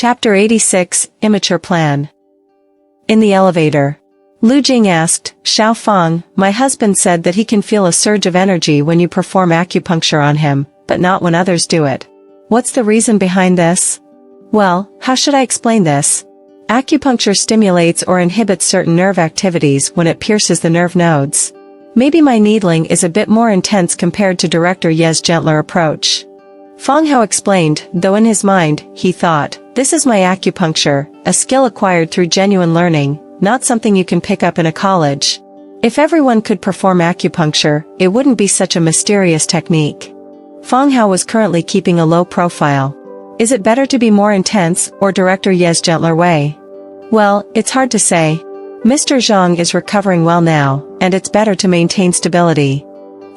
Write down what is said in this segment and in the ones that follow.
Chapter 86, Immature Plan. In the elevator, Lu Jing asked, Xiao Fang, my husband said that he can feel a surge of energy when you perform acupuncture on him, but not when others do it. What's the reason behind this? Well, how should I explain this? Acupuncture stimulates or inhibits certain nerve activities when it pierces the nerve nodes. Maybe my needling is a bit more intense compared to Director Ye's gentler approach. Fang Hao explained, though in his mind, he thought, this is my acupuncture, a skill acquired through genuine learning, not something you can pick up in a college. If everyone could perform acupuncture, it wouldn't be such a mysterious technique. Fang Hao was currently keeping a low profile. Is it better to be more intense, or Director Ye's gentler way? Well, it's hard to say. Mr. Zhang is recovering well now, and it's better to maintain stability.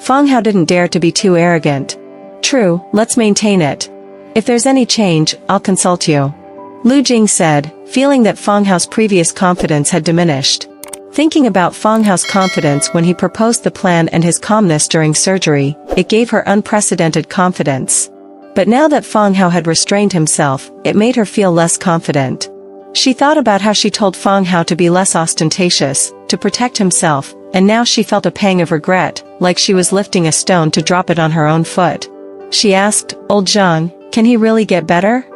Fang Hao didn't dare to be too arrogant. True, let's maintain it. If there's any change, I'll consult you. Lu Jing said, feeling that Fang Hao's previous confidence had diminished. Thinking about Fang Hao's confidence when he proposed the plan and his calmness during surgery, it gave her unprecedented confidence. But now that Fang Hao had restrained himself, it made her feel less confident. She thought about how she told Fang Hao to be less ostentatious, to protect himself, and now she felt a pang of regret, like she was lifting a stone to drop it on her own foot. She asked, Old Zhang, can he really get better?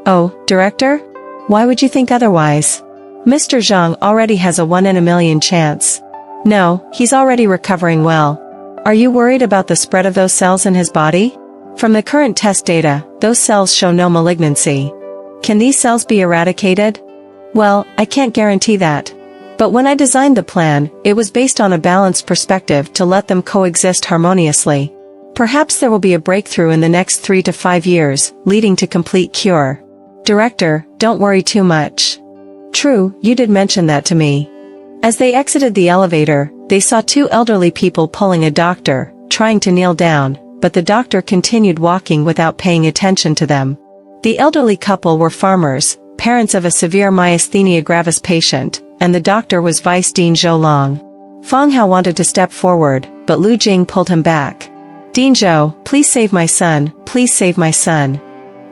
Oh, Director? Why would you think otherwise? Mr. Zhang already has a 1 in a million chance. No, he's already recovering well. Are you worried about the spread of those cells in his body? From the current test data, those cells show no malignancy. Can these cells be eradicated? Well, I can't guarantee that. But when I designed the plan, it was based on a balanced perspective to let them coexist harmoniously. Perhaps there will be a breakthrough in the next 3 to 5 years, leading to complete cure. Director, don't worry too much. True, you did mention that to me. As they exited the elevator, they saw 2 elderly people pulling a doctor, trying to kneel down, but the doctor continued walking without paying attention to them. The elderly couple were farmers, parents of a severe myasthenia gravis patient, and the doctor was Vice Dean Zhou Long. Fang Hao wanted to step forward, but Lu Jing pulled him back. Dean Zhou, please save my son, please save my son.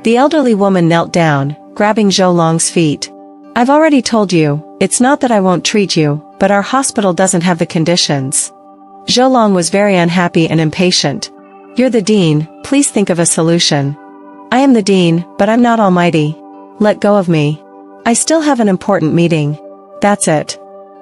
The elderly woman knelt down, grabbing Zhou Long's feet. I've already told you, it's not that I won't treat you, but our hospital doesn't have the conditions. Zhou Long was very unhappy and impatient. You're the dean, please think of a solution. I am the dean, but I'm not almighty. Let go of me. I still have an important meeting. That's it.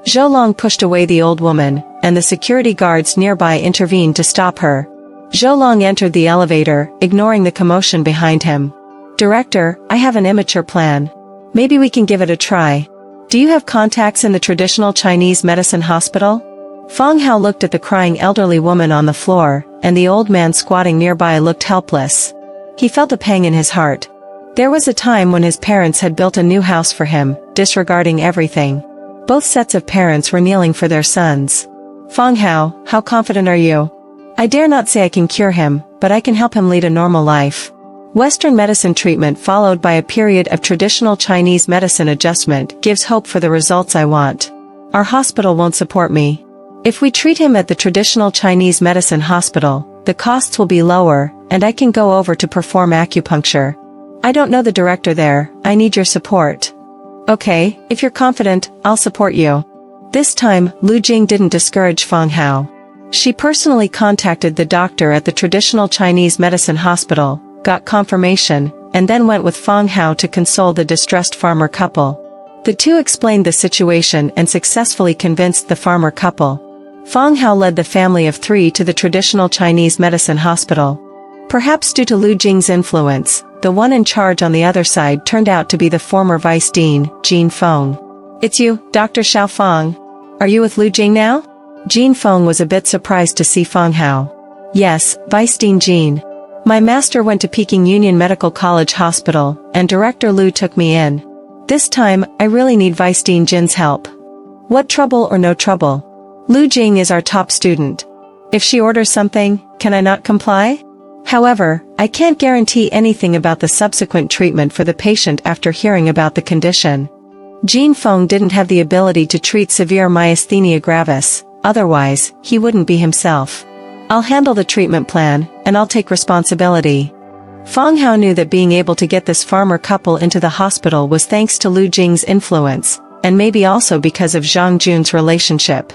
Zhou Long pushed away the old woman, and the security guards nearby intervened to stop her. Zhou Long entered the elevator, ignoring the commotion behind him. Director, I have an immature plan. Maybe we can give it a try. Do you have contacts in the traditional Chinese medicine hospital? Fang Hao looked at the crying elderly woman on the floor, and the old man squatting nearby looked helpless. He felt a pang in his heart. There was a time when his parents had built a new house for him, disregarding everything. Both sets of parents were kneeling for their sons. Fang Hao, how confident are you? I dare not say I can cure him, but I can help him lead a normal life. Western medicine treatment followed by a period of traditional Chinese medicine adjustment gives hope for the results I want. Our hospital won't support me. If we treat him at the traditional Chinese medicine hospital, the costs will be lower, and I can go over to perform acupuncture. I don't know the director there, I need your support. Okay, if you're confident, I'll support you. This time, Lu Jing didn't discourage Fang Hao. She personally contacted the doctor at the traditional Chinese medicine hospital, got confirmation, and then went with Fang Hao to console the distressed farmer couple. The two explained the situation and successfully convinced the farmer couple. Fang Hao led the family of 3 to the traditional Chinese medicine hospital. Perhaps due to Lu Jing's influence, the one in charge on the other side turned out to be the former vice dean, Jin Feng. It's you, Dr. Xiao Fang. Are you with Lu Jing now? Jin Feng was a bit surprised to see Fang Hao. Yes, Vice Dean Jin. My master went to Peking Union Medical College Hospital, and Director Lu took me in. This time, I really need Vice Dean Jin's help. What trouble or no trouble? Lu Jing is our top student. If she orders something, can I not comply? However, I can't guarantee anything about the subsequent treatment for the patient after hearing about the condition. Jin Feng didn't have the ability to treat severe myasthenia gravis, otherwise, he wouldn't be himself. I'll handle the treatment plan, and I'll take responsibility. Fang Hao knew that being able to get this farmer couple into the hospital was thanks to Lu Jing's influence, and maybe also because of Zhang Jun's relationship.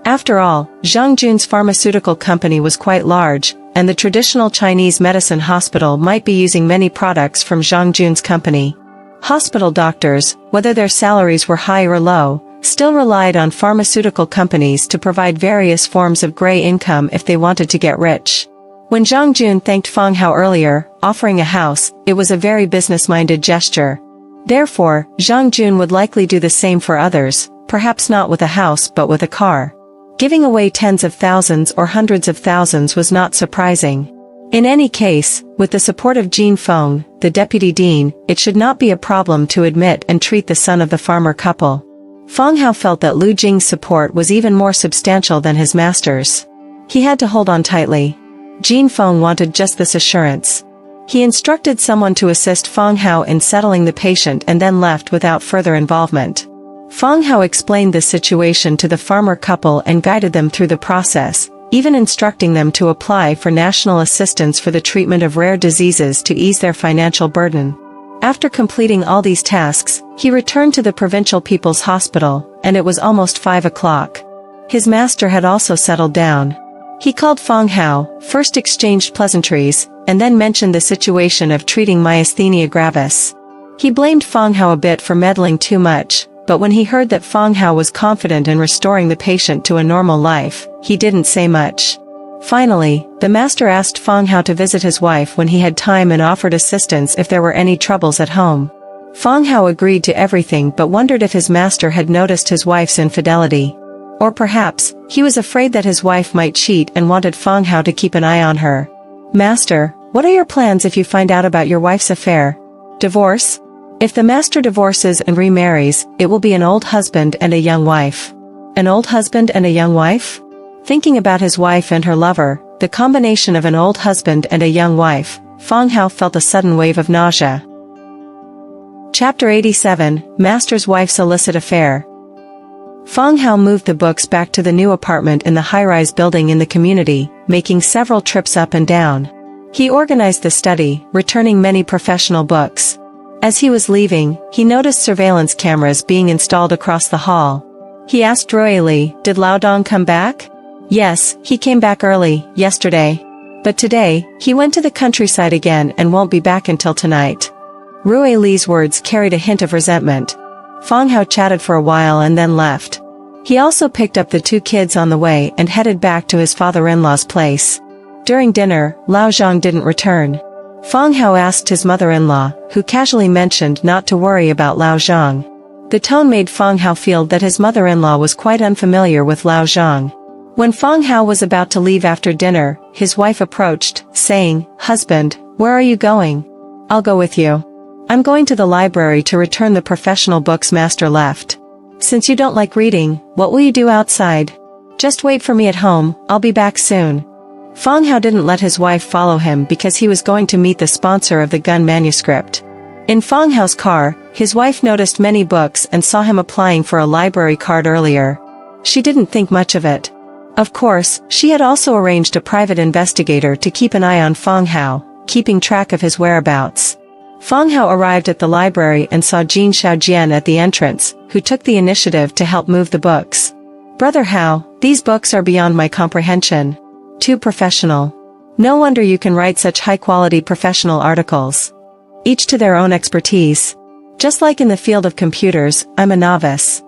After all, Zhang Jun's pharmaceutical company was quite large, and the traditional Chinese medicine hospital might be using many products from Zhang Jun's company. Hospital doctors, whether their salaries were high or low, still relied on pharmaceutical companies to provide various forms of gray income if they wanted to get rich. When Zhang Jun thanked Fang Hao earlier, offering a house, it was a very business-minded gesture. Therefore, Zhang Jun would likely do the same for others, perhaps not with a house but with a car. Giving away tens of thousands or hundreds of thousands was not surprising. In any case, with the support of Jin Feng, the deputy dean, it should not be a problem to admit and treat the son of the farmer couple. Fang Hao felt that Lu Jing's support was even more substantial than his master's. He had to hold on tightly. Jin Feng wanted just this assurance. He instructed someone to assist Fang Hao in settling the patient and then left without further involvement. Fang Hao explained the situation to the farmer couple and guided them through the process, even instructing them to apply for national assistance for the treatment of rare diseases to ease their financial burden. After completing all these tasks, he returned to the provincial people's hospital, and it was almost 5 o'clock. His master had also settled down. He called Fang Hao, first exchanged pleasantries, and then mentioned the situation of treating myasthenia gravis. He blamed Fang Hao a bit for meddling too much, but when he heard that Fang Hao was confident in restoring the patient to a normal life, he didn't say much. Finally, the master asked Fang Hao to visit his wife when he had time and offered assistance if there were any troubles at home. Fang Hao agreed to everything but wondered if his master had noticed his wife's infidelity. Or perhaps, he was afraid that his wife might cheat and wanted Fang Hao to keep an eye on her. "Master, what are your plans if you find out about your wife's affair? Divorce? If the master divorces and remarries, it will be an old husband and a young wife." An old husband and a young wife? Thinking about his wife and her lover, the combination of an old husband and a young wife, Fang Hao felt a sudden wave of nausea. Chapter 87, Master's Wife's Illicit Affair. Fang Hao moved the books back to the new apartment in the high-rise building in the community, making several trips up and down. He organized the study, returning many professional books. As he was leaving, he noticed surveillance cameras being installed across the hall. He asked royally, "Did Lao Dong come back?" "Yes, he came back early, yesterday. But today, he went to the countryside again and won't be back until tonight." Rui Li's words carried a hint of resentment. Fang Hao chatted for a while and then left. He also picked up the 2 kids on the way and headed back to his father-in-law's place. During dinner, Lao Zhang didn't return. Fang Hao asked his mother-in-law, who casually mentioned not to worry about Lao Zhang. The tone made Fang Hao feel that his mother-in-law was quite unfamiliar with Lao Zhang. When Fang Hao was about to leave after dinner, his wife approached, saying, "Husband, where are you going?" "I'll go with you. I'm going to the library to return the professional books master left." "Since you don't like reading, what will you do outside?" "Just wait for me at home, I'll be back soon." Fang Hao didn't let his wife follow him because he was going to meet the sponsor of the gun manuscript. In Fang Hao's car, his wife noticed many books and saw him applying for a library card earlier. She didn't think much of it. Of course, she had also arranged a private investigator to keep an eye on Fang Hao, keeping track of his whereabouts. Fang Hao arrived at the library and saw Jin Xiaojian at the entrance, who took the initiative to help move the books. "Brother Hao, these books are beyond my comprehension. Too professional. No wonder you can write such high-quality professional articles. Each to their own expertise. Just like in the field of computers, I'm a novice."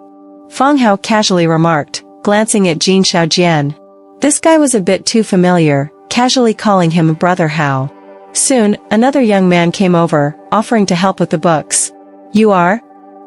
Fang Hao casually remarked, glancing at Jin Xiaojian. This guy was a bit too familiar, casually calling him Brother Hao. Soon, another young man came over, offering to help with the books. "You are?"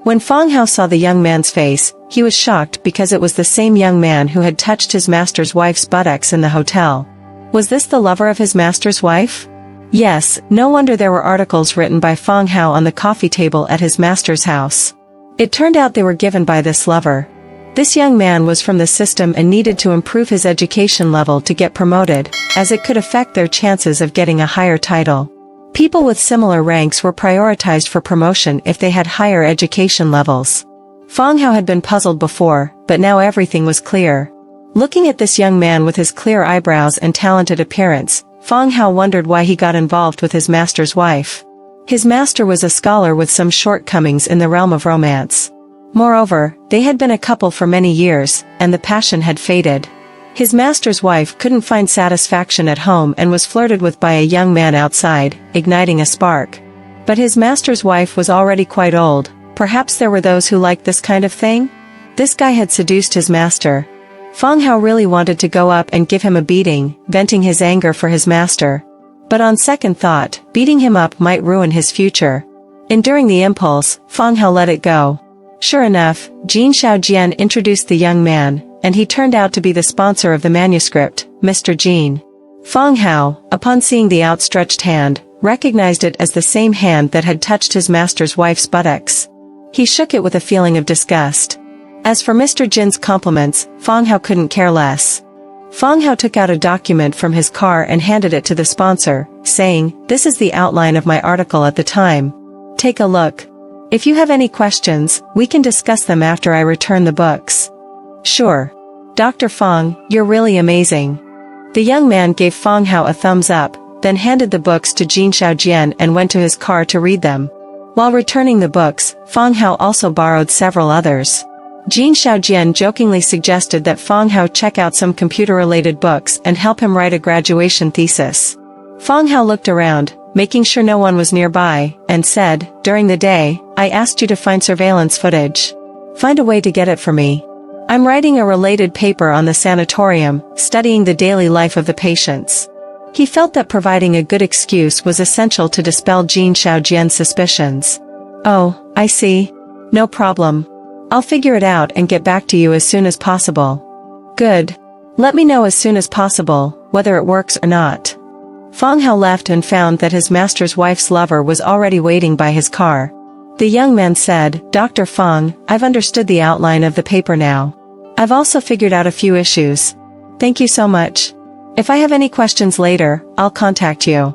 When Fang Hao saw the young man's face, he was shocked because it was the same young man who had touched his master's wife's buttocks in the hotel. Was this the lover of his master's wife? Yes, no wonder there were articles written by Fang Hao on the coffee table at his master's house. It turned out they were given by this lover. This young man was from the system and needed to improve his education level to get promoted, as it could affect their chances of getting a higher title. People with similar ranks were prioritized for promotion if they had higher education levels. Fang Hao had been puzzled before, but now everything was clear. Looking at this young man with his clear eyebrows and talented appearance, Fang Hao wondered why he got involved with his master's wife. His master was a scholar with some shortcomings in the realm of romance. Moreover, they had been a couple for many years, and the passion had faded. His master's wife couldn't find satisfaction at home and was flirted with by a young man outside, igniting a spark. But his master's wife was already quite old. Perhaps there were those who liked this kind of thing? This guy had seduced his master. Fang Hao really wanted to go up and give him a beating, venting his anger for his master. But on second thought, beating him up might ruin his future. Enduring the impulse, Fang Hao let it go. Sure enough, Jin Shaojian introduced the young man, and he turned out to be the sponsor of the manuscript, Mr. Jin. Fang Hao, upon seeing the outstretched hand, recognized it as the same hand that had touched his master's wife's buttocks. He shook it with a feeling of disgust. As for Mr. Jin's compliments, Fang Hao couldn't care less. Fang Hao took out a document from his car and handed it to the sponsor, saying, "This is the outline of my article at the time. Take a look. If you have any questions, we can discuss them after I return the books." "Sure. Dr. Fang, you're really amazing." The young man gave Fang Hao a thumbs up, then handed the books to Jin Shaojian and went to his car to read them. While returning the books, Fang Hao also borrowed several others. Jin Shaojian jokingly suggested that Fang Hao check out some computer-related books and help him write a graduation thesis. Fang Hao looked around, making sure no one was nearby, and said, "During the day, I asked you to find surveillance footage. Find a way to get it for me. I'm writing a related paper on the sanatorium, studying the daily life of the patients." He felt that providing a good excuse was essential to dispel Jin Shaojian's suspicions. "Oh, I see. No problem. I'll figure it out and get back to you as soon as possible." "Good. Let me know as soon as possible, whether it works or not." Fang Hao left and found that his master's wife's lover was already waiting by his car. The young man said, "Dr. Fang, I've understood the outline of the paper now. I've also figured out a few issues. Thank you so much. If I have any questions later, I'll contact you.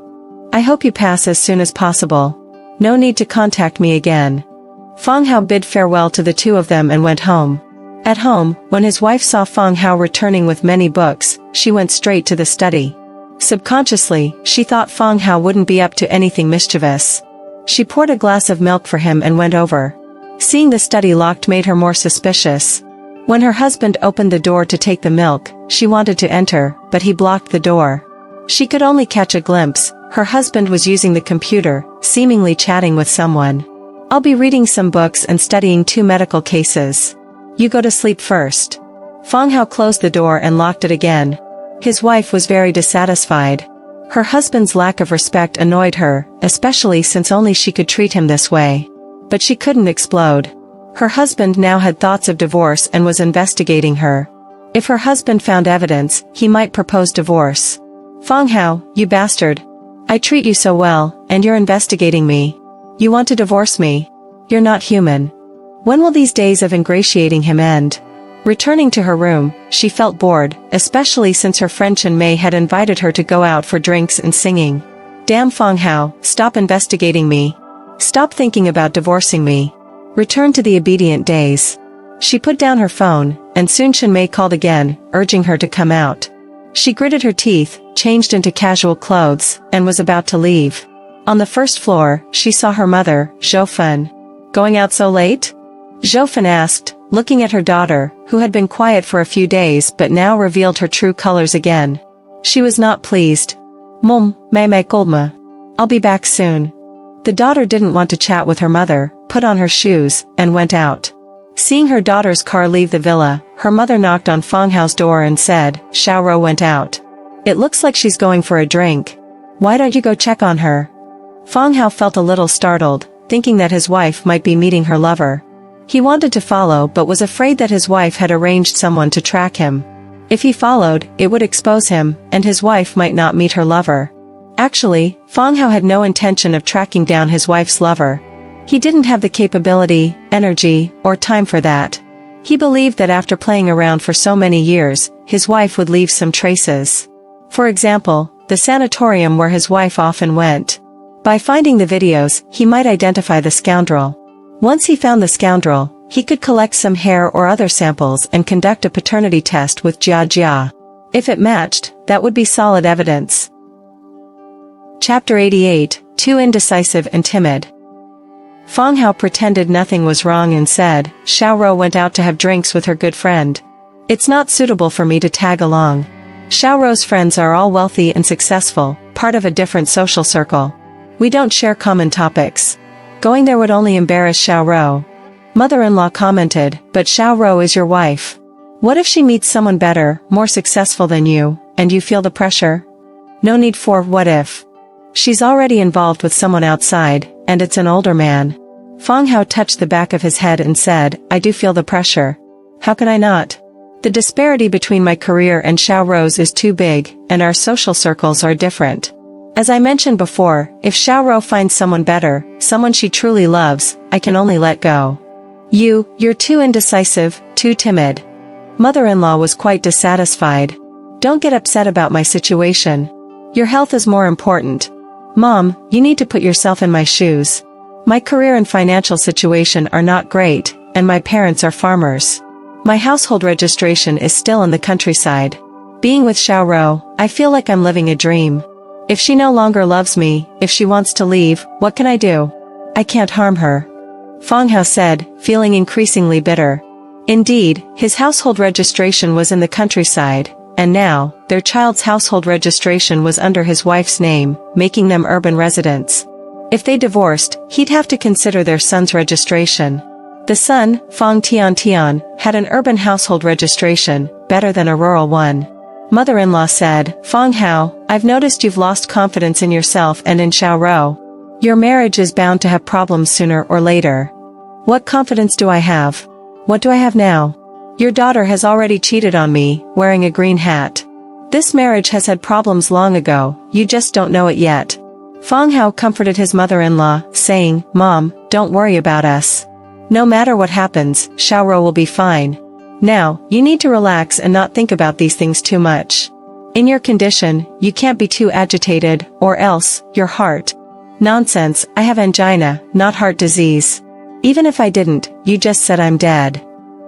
I hope you pass as soon as possible. No need to contact me again." Fang Hao bid farewell to the two of them and went home. At home, when his wife saw Fang Hao returning with many books, she went straight to the study. Subconsciously, she thought Fang Hao wouldn't be up to anything mischievous. She poured a glass of milk for him and went over. Seeing the study locked made her more suspicious. When her husband opened the door to take the milk, she wanted to enter, but he blocked the door. She could only catch a glimpse. Her husband was using the computer, seemingly chatting with someone. "I'll be reading some books and studying 2 medical cases. You go to sleep first." Fang Hao closed the door and locked it again. His wife was very dissatisfied. Her husband's lack of respect annoyed her, especially since only she could treat him this way. But she couldn't explode. Her husband now had thoughts of divorce and was investigating her. If her husband found evidence, he might propose divorce. "Fang Hao, you bastard. I treat you so well, and you're investigating me. You want to divorce me? You're not human. When will these days of ingratiating him end?" Returning to her room, she felt bored, especially since her friend Chen Mei had invited her to go out for drinks and singing. "Damn Fang Hao, stop investigating me. Stop thinking about divorcing me. Return to the obedient days." She put down her phone, and soon Chen Mei called again, urging her to come out. She gritted her teeth, changed into casual clothes, and was about to leave. On the first floor, she saw her mother, Zhou Fen. "Going out so late?" Zhou Fen asked, looking at her daughter, who had been quiet for a few days but now revealed her true colors again. She was not pleased. "Mom, mai goldma. I'll be back soon." The daughter didn't want to chat with her mother, put on her shoes, and went out. Seeing her daughter's car leave the villa, her mother knocked on Fang Hao's door and said, "Xiao Ro went out. It looks like she's going for a drink. Why don't you go check on her?" Fang Hao felt a little startled, thinking that his wife might be meeting her lover. He wanted to follow but was afraid that his wife had arranged someone to track him. If he followed, it would expose him, and his wife might not meet her lover. Actually, Fang Hao had no intention of tracking down his wife's lover. He didn't have the capability, energy, or time for that. He believed that after playing around for so many years, his wife would leave some traces. For example, the sanatorium where his wife often went. By finding the videos, he might identify the scoundrel. Once he found the scoundrel, he could collect some hair or other samples and conduct a paternity test with Yue Xia. If it matched, that would be solid evidence. Chapter 88, Too Indecisive and Timid. Fang Hao pretended nothing was wrong and said, Xiao Ro went out to have drinks with her good friend. It's not suitable for me to tag along. Xiao Ro's friends are all wealthy and successful, part of a different social circle. We don't share common topics. Going there would only embarrass Xiao Ro. Mother-in-law commented, but Xiao Ro is your wife. What if she meets someone better, more successful than you, and you feel the pressure? No need for what if. She's already involved with someone outside, and it's an older man. Fang Hao touched the back of his head and said, I do feel the pressure. How can I not? The disparity between my career and Xiao Ro's is too big, and our social circles are different. As I mentioned before, if Xiao Ro finds someone better, someone she truly loves, I can only let go. You're too indecisive, too timid. Mother-in-law was quite dissatisfied. Don't get upset about my situation. Your health is more important. Mom, you need to put yourself in my shoes. My career and financial situation are not great, and my parents are farmers. My household registration is still in the countryside. Being with Xiao Ro, I feel like I'm living a dream. If she no longer loves me, if she wants to leave, what can I do? I can't harm her. Fang Hao said, feeling increasingly bitter. Indeed, his household registration was in the countryside, and now, their child's household registration was under his wife's name, making them urban residents. If they divorced, he'd have to consider their son's registration. The son, Fang Tian, had an urban household registration, better than a rural one. Mother-in-law said, Fang Hao, I've noticed you've lost confidence in yourself and in Xiao Ro. Your marriage is bound to have problems sooner or later. What confidence do I have? What do I have now? Your daughter has already cheated on me, wearing a green hat. This marriage has had problems long ago, you just don't know it yet. Fang Hao comforted his mother-in-law, saying, Mom, don't worry about us. No matter what happens, Xiao Ro will be fine. Now, you need to relax and not think about these things too much. In your condition, you can't be too agitated, or else, your heart. Nonsense, I have angina, not heart disease. Even if I didn't, you just said I'm dead.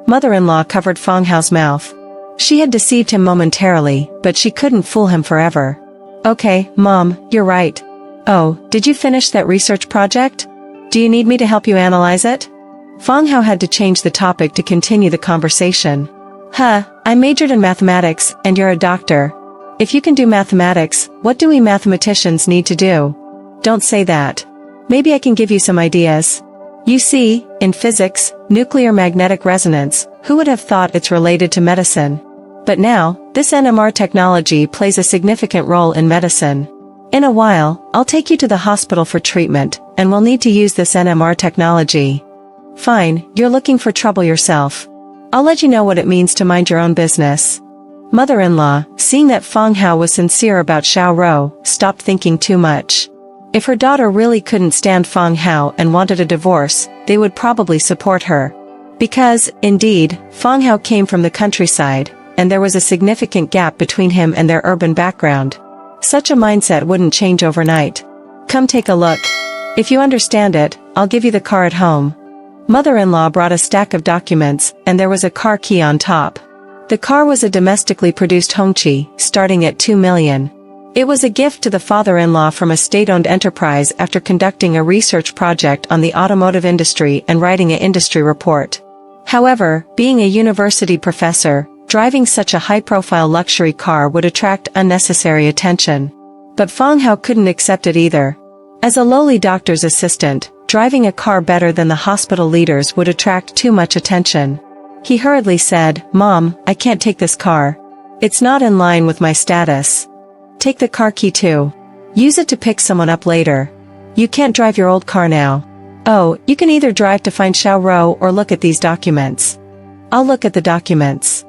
Mother-in-law covered Fang Hao's mouth. She had deceived him momentarily, but she couldn't fool him forever. Okay, Mom, you're right. Oh, did you finish that research project? Do you need me to help you analyze it? Fang Hao had to change the topic to continue the conversation. I majored in mathematics, and you're a doctor. If you can do mathematics, what do we mathematicians need to do? Don't say that. Maybe I can give you some ideas. You see, in physics, nuclear magnetic resonance, who would have thought it's related to medicine? But now, this NMR technology plays a significant role in medicine. In a while, I'll take you to the hospital for treatment, and we'll need to use this NMR technology. Fine, you're looking for trouble yourself. I'll let you know what it means to mind your own business. Mother-in-law, seeing that Fang Hao was sincere about Xiao Ro, stopped thinking too much. If her daughter really couldn't stand Fang Hao and wanted a divorce, they would probably support her. Because, indeed, Fang Hao came from the countryside, and there was a significant gap between him and their urban background. Such a mindset wouldn't change overnight. Come take a look. If you understand it, I'll give you the car at home. Mother-in-law brought a stack of documents, and there was a car key on top. The car was a domestically produced Hongqi, starting at 2 million. It was a gift to the father-in-law from a state-owned enterprise after conducting a research project on the automotive industry and writing an industry report. However, being a university professor, driving such a high-profile luxury car would attract unnecessary attention. But Fang Hao couldn't accept it either. As a lowly doctor's assistant, driving a car better than the hospital leaders would attract too much attention. He hurriedly said, Mom, I can't take this car. It's not in line with my status. Take the car key too. Use it to pick someone up later. You can't drive your old car now. Oh, you can either drive to find Xiao Ro or look at these documents. I'll look at the documents.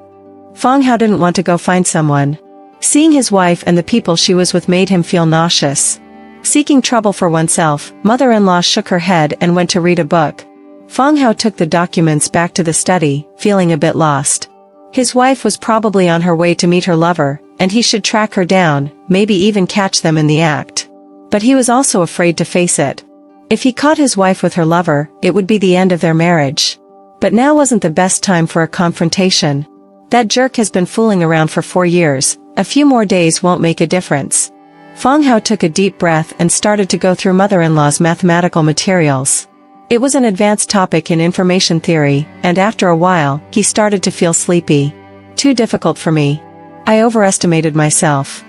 Fang Hao didn't want to go find someone. Seeing his wife and the people she was with made him feel nauseous. Seeking trouble for oneself, mother-in-law shook her head and went to read a book. Fang Hao took the documents back to the study, feeling a bit lost. His wife was probably on her way to meet her lover, and he should track her down, maybe even catch them in the act. But he was also afraid to face it. If he caught his wife with her lover, it would be the end of their marriage. But now wasn't the best time for a confrontation. That jerk has been fooling around for 4 years, a few more days won't make a difference. Fang Hao took a deep breath and started to go through mother-in-law's mathematical materials. It was an advanced topic in information theory, and after a while, he started to feel sleepy. Too difficult for me. I overestimated myself.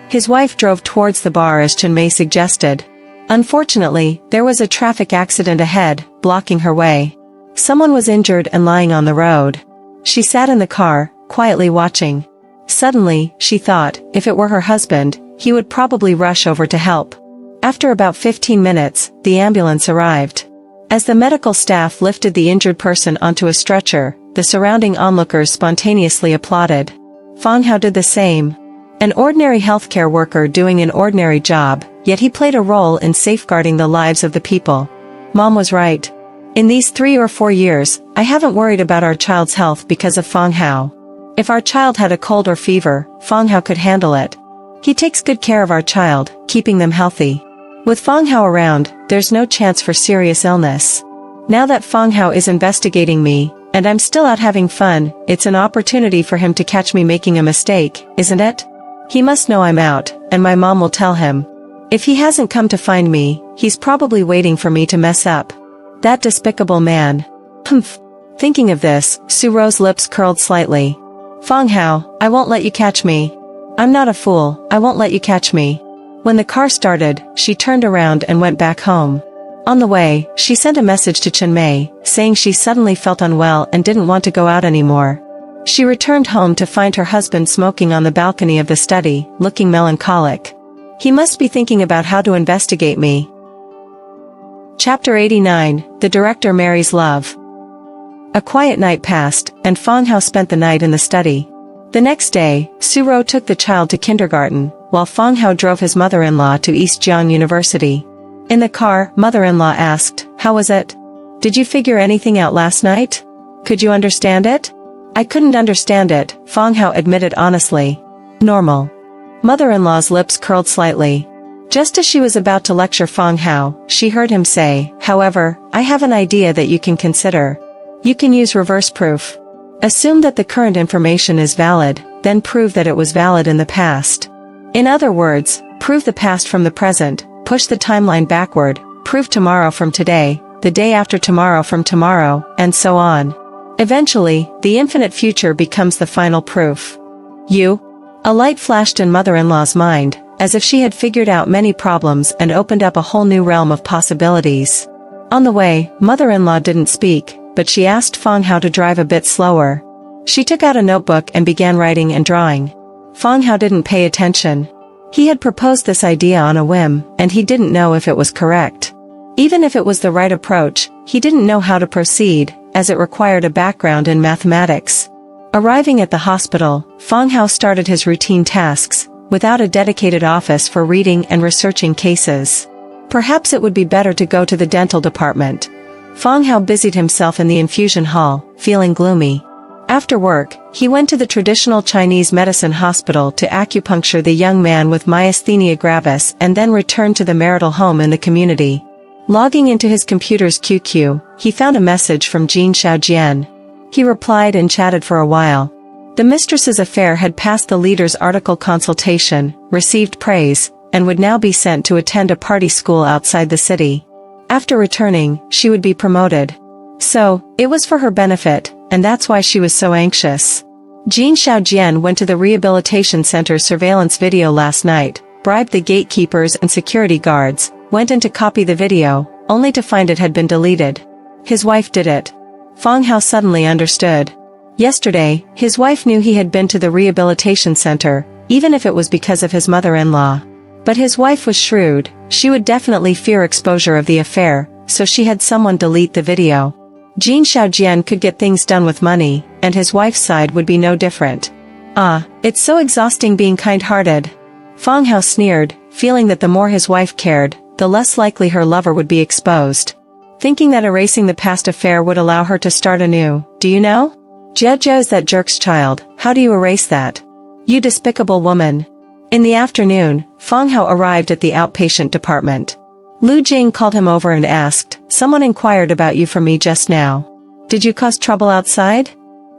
His wife drove towards the bar as Chen Mei suggested. Unfortunately, there was a traffic accident ahead, blocking her way. Someone was injured and lying on the road. She sat in the car, quietly watching. Suddenly, she thought, if it were her husband, he would probably rush over to help. After about 15 minutes, the ambulance arrived. As the medical staff lifted the injured person onto a stretcher, the surrounding onlookers spontaneously applauded. Fang Hao did the same. An ordinary healthcare worker doing an ordinary job, yet he played a role in safeguarding the lives of the people. Mom was right. In these 3 or 4 years, I haven't worried about our child's health because of Fang Hao. If our child had a cold or fever, Fang Hao could handle it. He takes good care of our child, keeping them healthy. With Fang Hao around, there's no chance for serious illness. Now that Fang Hao is investigating me, and I'm still out having fun, it's an opportunity for him to catch me making a mistake, isn't it? He must know I'm out, and my mom will tell him. If he hasn't come to find me, he's probably waiting for me to mess up. That despicable man. Humph. Thinking of this, Su Ro's lips curled slightly. Fang Hao, I won't let you catch me. I'm not a fool, I won't let you catch me. When the car started, she turned around and went back home. On the way, she sent a message to Chen Mei, saying she suddenly felt unwell and didn't want to go out anymore. She returned home to find her husband smoking on the balcony of the study, looking melancholic. He must be thinking about how to investigate me. Chapter 89, The Director Marries Love. A quiet night passed, and Fang Hao spent the night in the study. The next day, Su Ro took the child to kindergarten, while Fang Hao drove his mother-in-law to East Jiang University. In the car, mother-in-law asked, "How was it? Did you figure anything out last night? Could you understand it?" "I couldn't understand it," Fang Hao admitted honestly. "Normal." Mother-in-law's lips curled slightly. Just as she was about to lecture Fang Hao, she heard him say, "However, I have an idea that you can consider. You can use reverse proof. Assume that the current information is valid, then prove that it was valid in the past. In other words, prove the past from the present, push the timeline backward, prove tomorrow from today, the day after tomorrow from tomorrow, and so on. Eventually, the infinite future becomes the final proof." "You?" A light flashed in mother-in-law's mind, as if she had figured out many problems and opened up a whole new realm of possibilities. On the way, mother-in-law didn't speak, but she asked Fang Hao to drive a bit slower. She took out a notebook and began writing and drawing. Fang Hao didn't pay attention. He had proposed this idea on a whim, and he didn't know if it was correct. Even if it was the right approach, he didn't know how to proceed, as it required a background in mathematics. Arriving at the hospital, Fang Hao started his routine tasks, without a dedicated office for reading and researching cases. Perhaps it would be better to go to the dental department. Fang Hao busied himself in the infusion hall, feeling gloomy. After work, he went to the traditional Chinese medicine hospital to acupuncture the young man with myasthenia gravis and then returned to the marital home in the community. Logging into his computer's QQ, he found a message from Jin Xiaojian. He replied and chatted for a while. The mistress's affair had passed the leader's article consultation, received praise, and would now be sent to attend a party school outside the city. After returning, she would be promoted. So, it was for her benefit, and that's why she was so anxious. Jin Xiaojian went to the rehabilitation center's surveillance video last night, bribed the gatekeepers and security guards, went in to copy the video, only to find it had been deleted. His wife did it. Fang Hao suddenly understood. Yesterday, his wife knew he had been to the rehabilitation center, even if it was because of his mother-in-law. But his wife was shrewd, she would definitely fear exposure of the affair, so she had someone delete the video. Jin Xiaojian could get things done with money, and his wife's side would be no different. It's so exhausting being kind-hearted. Fang Hao sneered, feeling that the more his wife cared, the less likely her lover would be exposed. Thinking that erasing the past affair would allow her to start anew, do you know? Jia is that jerk's child, how do you erase that? You despicable woman. In the afternoon, Fang Hao arrived at the outpatient department. Lu Jing called him over and asked, "Someone inquired about you for me just now. Did you cause trouble outside?"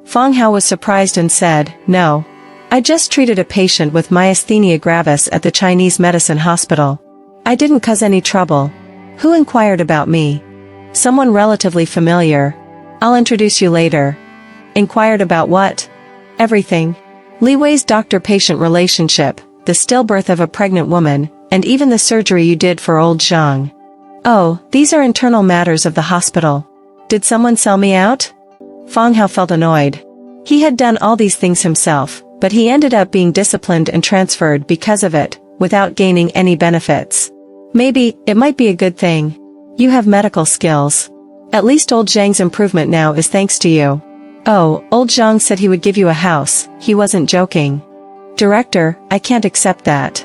Fang Hao was surprised and said, "No. I just treated a patient with myasthenia gravis at the Chinese medicine hospital. I didn't cause any trouble. Who inquired about me? Someone relatively familiar. I'll introduce you later. Inquired about what? Everything. Li Wei's doctor-patient relationship, the stillbirth of a pregnant woman, and even the surgery you did for old Zhang. Oh, these are internal matters of the hospital. Did someone sell me out? Fang Hao felt annoyed. He had done all these things himself, but he ended up being disciplined and transferred because of it, without gaining any benefits. Maybe, it might be a good thing. You have medical skills. At least old Zhang's improvement now is thanks to you. Oh, old Zhang said he would give you a house, he wasn't joking. Director, I can't accept that.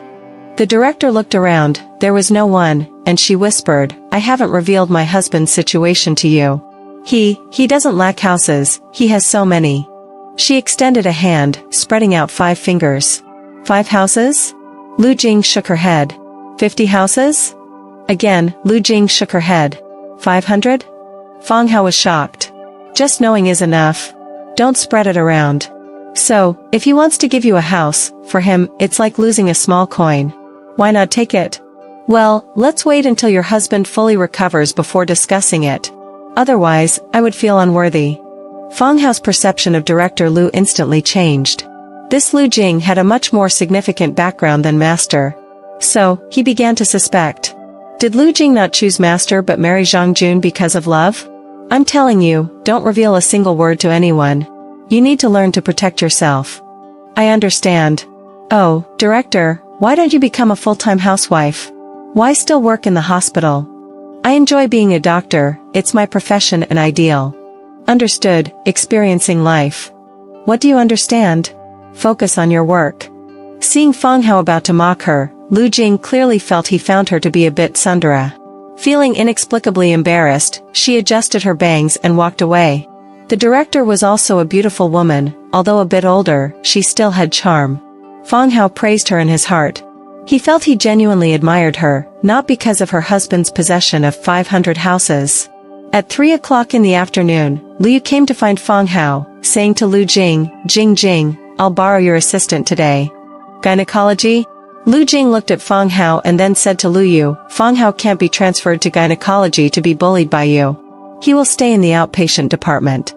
The director looked around, there was no one, and she whispered, I haven't revealed my husband's situation to you. He doesn't lack houses, he has so many. She extended a hand, spreading out 5 fingers. 5 houses? Lu Jing shook her head. 50 houses? Again, Lu Jing shook her head. 500? Fang Hao was shocked. Just knowing is enough. Don't spread it around. So, if he wants to give you a house, for him, it's like losing a small coin. Why not take it? Well, let's wait until your husband fully recovers before discussing it. Otherwise, I would feel unworthy. Fang Hao's perception of Director Lu instantly changed. This Lu Jing had a much more significant background than Master. So, he began to suspect. Did Lu Jing not choose Master but marry Zhang Jun because of love? I'm telling you, don't reveal a single word to anyone. You need to learn to protect yourself. I understand. Oh, Director, why don't you become a full-time housewife? Why still work in the hospital? I enjoy being a doctor, it's my profession and ideal. Understood, experiencing life. What do you understand? Focus on your work. Seeing Fang Hao about to mock her, Lu Jing clearly felt he found her to be a bit tsundere. Feeling inexplicably embarrassed, she adjusted her bangs and walked away. The director was also a beautiful woman, although a bit older, she still had charm. Fang Hao praised her in his heart. He felt he genuinely admired her, not because of her husband's possession of 500 houses. At 3 o'clock in the afternoon, Liu came to find Fang Hao, saying to Lu Jing, Jing, I'll borrow your assistant today. Gynecology? Lu Jing looked at Fang Hao and then said to Lu Yu, Fang Hao can't be transferred to gynecology to be bullied by you. He will stay in the outpatient department.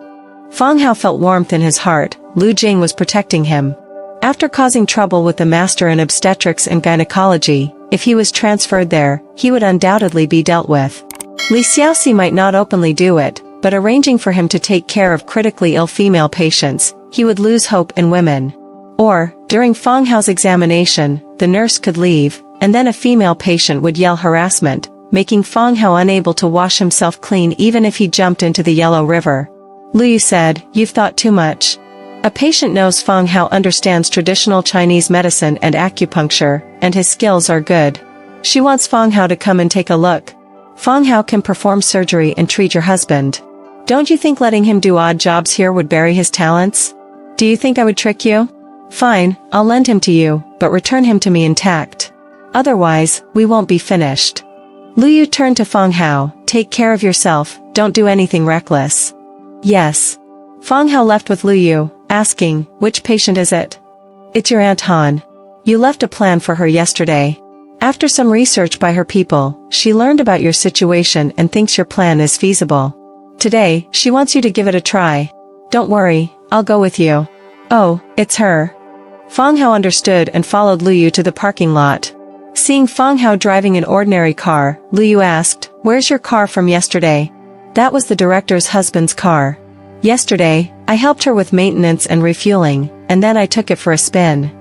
Fang Hao felt warmth in his heart, Lu Jing was protecting him. After causing trouble with the master in obstetrics and gynecology, if he was transferred there, he would undoubtedly be dealt with. Li Xiaoxi might not openly do it, but arranging for him to take care of critically ill female patients, he would lose hope in women. Or, during Fang Hao's examination, the nurse could leave, and then a female patient would yell harassment, making Fang Hao unable to wash himself clean even if he jumped into the Yellow River. Lu Yu said, You've thought too much. A patient knows Fang Hao understands traditional Chinese medicine and acupuncture, and his skills are good. She wants Fang Hao to come and take a look. Fang Hao can perform surgery and treat your husband. Don't you think letting him do odd jobs here would bury his talents? Do you think I would trick you? Fine, I'll lend him to you, but return him to me intact. Otherwise, we won't be finished. Lu Yu turned to Fang Hao, take care of yourself, don't do anything reckless. Yes. Fang Hao left with Lu Yu, asking, which patient is it? It's your Aunt Han. You left a plan for her yesterday. After some research by her people, she learned about your situation and thinks your plan is feasible. Today, she wants you to give it a try. Don't worry, I'll go with you. Oh, it's her. Fang Hao understood and followed Lu Yu to the parking lot. Seeing Fang Hao driving an ordinary car, Lu Yu asked, Where's your car from yesterday? That was the director's husband's car. Yesterday, I helped her with maintenance and refueling, and then I took it for a spin.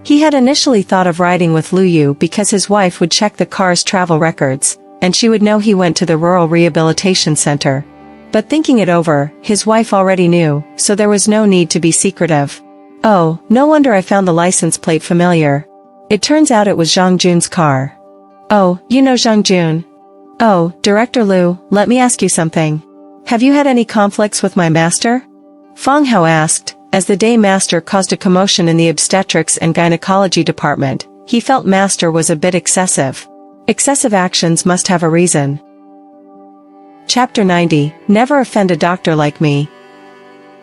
He had initially thought of riding with Lu Yu because his wife would check the car's travel records, and she would know he went to the Rural Rehabilitation Center. But thinking it over, his wife already knew, so there was no need to be secretive. Oh, no wonder I found the license plate familiar. It turns out it was Zhang Jun's car. Oh, you know Zhang Jun. Oh, Director Lu, let me ask you something. Have you had any conflicts with my master? Fang Hao asked, as the day master caused a commotion in the obstetrics and gynecology department. He felt master was a bit excessive. Excessive actions must have a reason. Chapter 90, Never offend a doctor like me.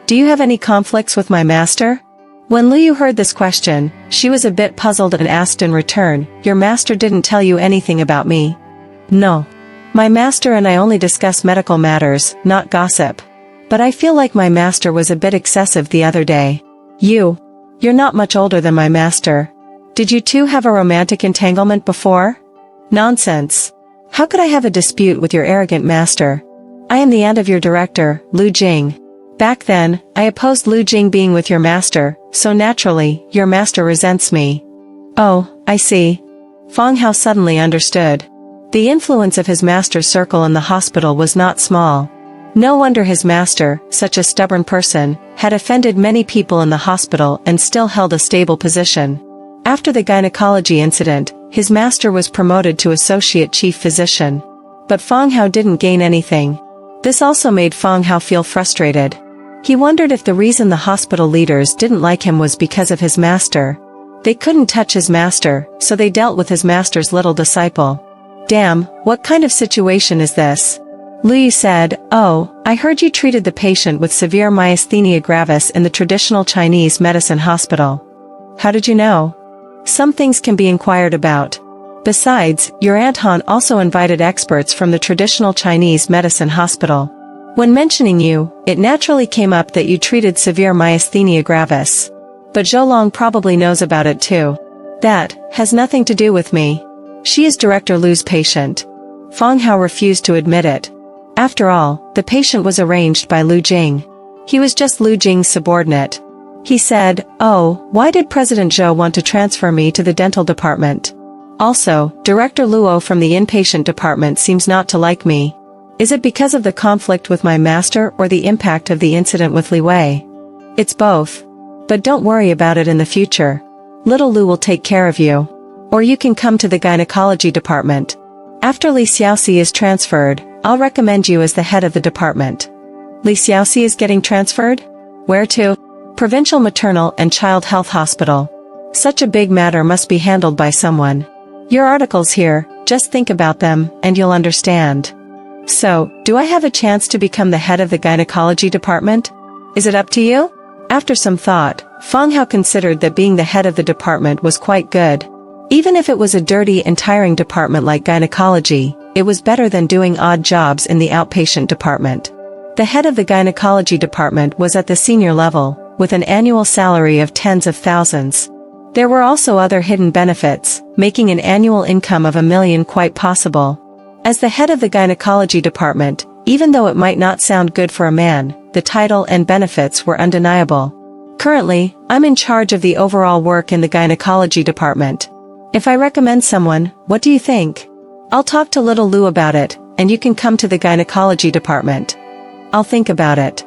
Do you have any conflicts with my master? When Liu heard this question, she was a bit puzzled and asked in return, "Your master didn't tell you anything about me?" "No. My master and I only discuss medical matters, not gossip. But I feel like my master was a bit excessive the other day." You're not much older than my master. Did you two have a romantic entanglement before?" "Nonsense. How could I have a dispute with your arrogant master? I am the aunt of your director, Lu Jing. Back then, I opposed Lu Jing being with your master, so naturally, your master resents me." "Oh, I see." Fang Hao suddenly understood. The influence of his master's circle in the hospital was not small. No wonder his master, such a stubborn person, had offended many people in the hospital and still held a stable position. After the gynecology incident, his master was promoted to associate chief physician. But Fang Hao didn't gain anything. This also made Fang Hao feel frustrated. He wondered if the reason the hospital leaders didn't like him was because of his master. They couldn't touch his master, so they dealt with his master's little disciple. "Damn, what kind of situation is this?" Liu said, "Oh, I heard you treated the patient with severe myasthenia gravis in the traditional Chinese medicine hospital. How did you know?" "Some things can be inquired about. Besides, your Aunt Han also invited experts from the traditional Chinese medicine hospital. When mentioning you, it naturally came up that you treated severe myasthenia gravis. But Zhoulong probably knows about it too." "That has nothing to do with me. She is Director Lu's patient." Fang Hao refused to admit it. After all, the patient was arranged by Lu Jing. He was just Lu Jing's subordinate. He said, "Oh, why did President Zhou want to transfer me to the dental department? Also, Director Luo from the inpatient department seems not to like me. Is it because of the conflict with my master or the impact of the incident with Li Wei?" "It's both. But don't worry about it in the future. Little Lu will take care of you. Or you can come to the gynecology department. After Li Xiaoxi is transferred, I'll recommend you as the head of the department." "Li Xiaoxi is getting transferred? Where to?" "Provincial Maternal and Child Health Hospital. Such a big matter must be handled by someone. Your articles here, just think about them, and you'll understand." "So, do I have a chance to become the head of the gynecology department? Is it up to you?" After some thought, Fang Hao considered that being the head of the department was quite good. Even if it was a dirty and tiring department like gynecology, it was better than doing odd jobs in the outpatient department. The head of the gynecology department was at the senior level, with an annual salary of tens of thousands. There were also other hidden benefits, making an annual income of 1 million quite possible. As the head of the gynecology department, even though it might not sound good for a man, the title and benefits were undeniable. "Currently, I'm in charge of the overall work in the gynecology department. If I recommend someone, what do you think? I'll talk to little Lu about it, and you can come to the gynecology department." "I'll think about it."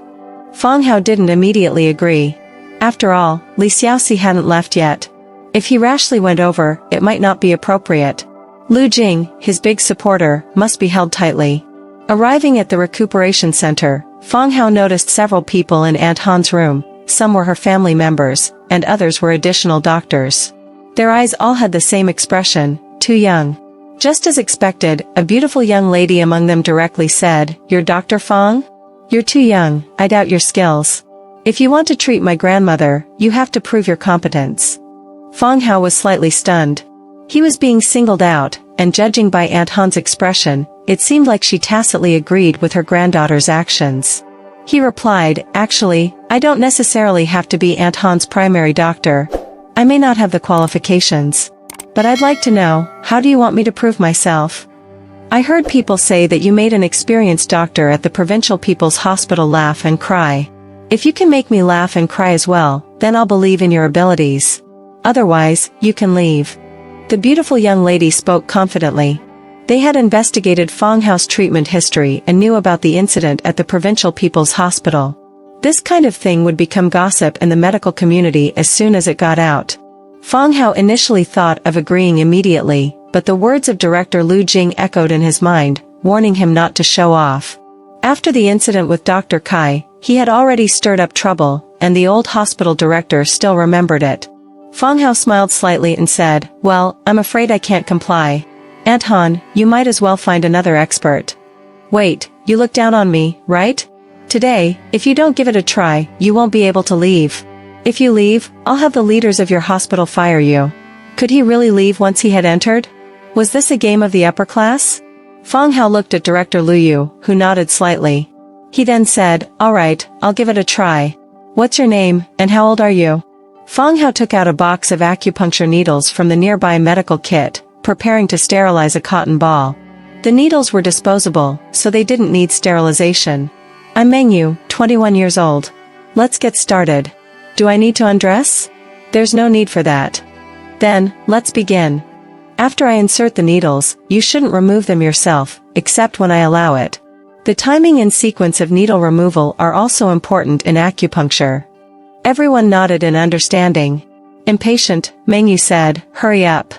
Fang Hao didn't immediately agree. After all, Li Xiaoxi hadn't left yet. If he rashly went over, it might not be appropriate. Lu Jing, his big supporter, must be held tightly. Arriving at the recuperation center, Fang Hao noticed several people in Aunt Han's room. Some were her family members, and others were additional doctors. Their eyes all had the same expression, too young. Just as expected, a beautiful young lady among them directly said, "You're Dr. Fang? You're too young, I doubt your skills. If you want to treat my grandmother, you have to prove your competence." Fang Hao was slightly stunned. He was being singled out, and judging by Aunt Han's expression, it seemed like she tacitly agreed with her granddaughter's actions. He replied, "Actually, I don't necessarily have to be Aunt Han's primary doctor. I may not have the qualifications. But I'd like to know, how do you want me to prove myself? I heard people say that you made an experienced doctor at the Provincial People's Hospital laugh and cry. If you can make me laugh and cry as well, then I'll believe in your abilities. Otherwise, you can leave." The beautiful young lady spoke confidently. They had investigated Fang Hao's treatment history and knew about the incident at the Provincial People's Hospital. This kind of thing would become gossip in the medical community as soon as it got out. Fang Hao initially thought of agreeing immediately, but the words of Director Lu Jing echoed in his mind, warning him not to show off. After the incident with Dr. Kai, he had already stirred up trouble, and the old hospital director still remembered it. Fang Hao smiled slightly and said, "Well, I'm afraid I can't comply. Aunt Han, you might as well find another expert." "Wait, you look down on me, right? Today, if you don't give it a try, you won't be able to leave." If you leave, I'll have the leaders of your hospital fire you. Could he really leave once he had entered? Was this a game of the upper class? Fang Hao looked at Director Liu Yu, who nodded slightly. He then said, all right, I'll give it a try. What's your name, and how old are you? Fang Hao took out a box of acupuncture needles from the nearby medical kit, preparing to sterilize a cotton ball. The needles were disposable, so they didn't need sterilization. I'm Meng Yu, 21 years old. Let's get started. Do I need to undress? There's no need for that. Then, let's begin. After I insert the needles, you shouldn't remove them yourself, except when I allow it. The timing and sequence of needle removal are also important in acupuncture. Everyone nodded in understanding. Impatient, Meng Yu said, hurry up.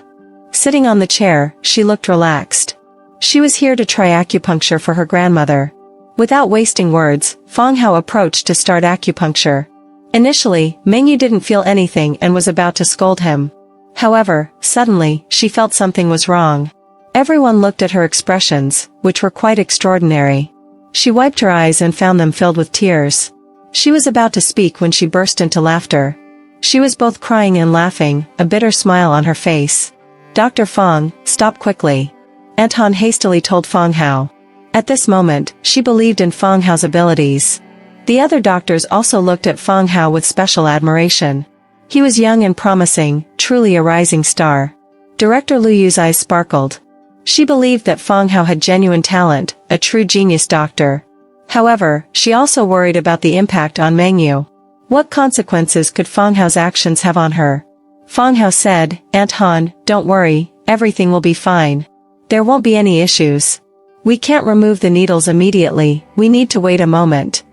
Sitting on the chair, she looked relaxed. She was here to try acupuncture for her grandmother. Without wasting words, Fang Hao approached to start acupuncture. Initially, Meng Yu didn't feel anything and was about to scold him. However, suddenly, she felt something was wrong. Everyone looked at her expressions, which were quite extraordinary. She wiped her eyes and found them filled with tears. She was about to speak when she burst into laughter. She was both crying and laughing, a bitter smile on her face. Dr. Fang, stop quickly. Anton hastily told Fang Hao. At this moment, she believed in Fang Hao's abilities. The other doctors also looked at Fang Hao with special admiration. He was young and promising, truly a rising star. Director Liu Yu's eyes sparkled. She believed that Fang Hao had genuine talent, a true genius doctor. However, she also worried about the impact on Meng Yu. What consequences could Fang Hao's actions have on her? Fang Hao said, Anton, don't worry, everything will be fine. There won't be any issues. We can't remove the needles immediately, we need to wait a moment.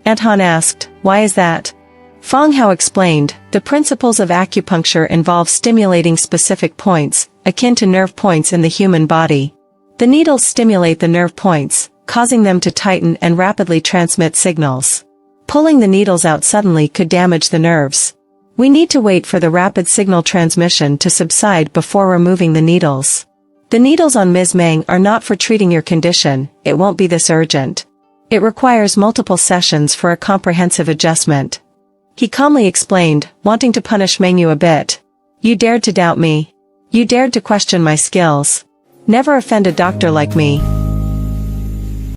Anton asked, why is that? Fang Hao explained, the principles of acupuncture involve stimulating specific points, akin to nerve points in the human body. The needles stimulate the nerve points, causing them to tighten and rapidly transmit signals. Pulling the needles out suddenly could damage the nerves. We need to wait for the rapid signal transmission to subside before removing the needles. The needles on Ms. Meng are not for treating your condition, it won't be this urgent. It requires multiple sessions for a comprehensive adjustment. He calmly explained, wanting to punish Meng Yu a bit. You dared to doubt me. You dared to question my skills. Never offend a doctor like me.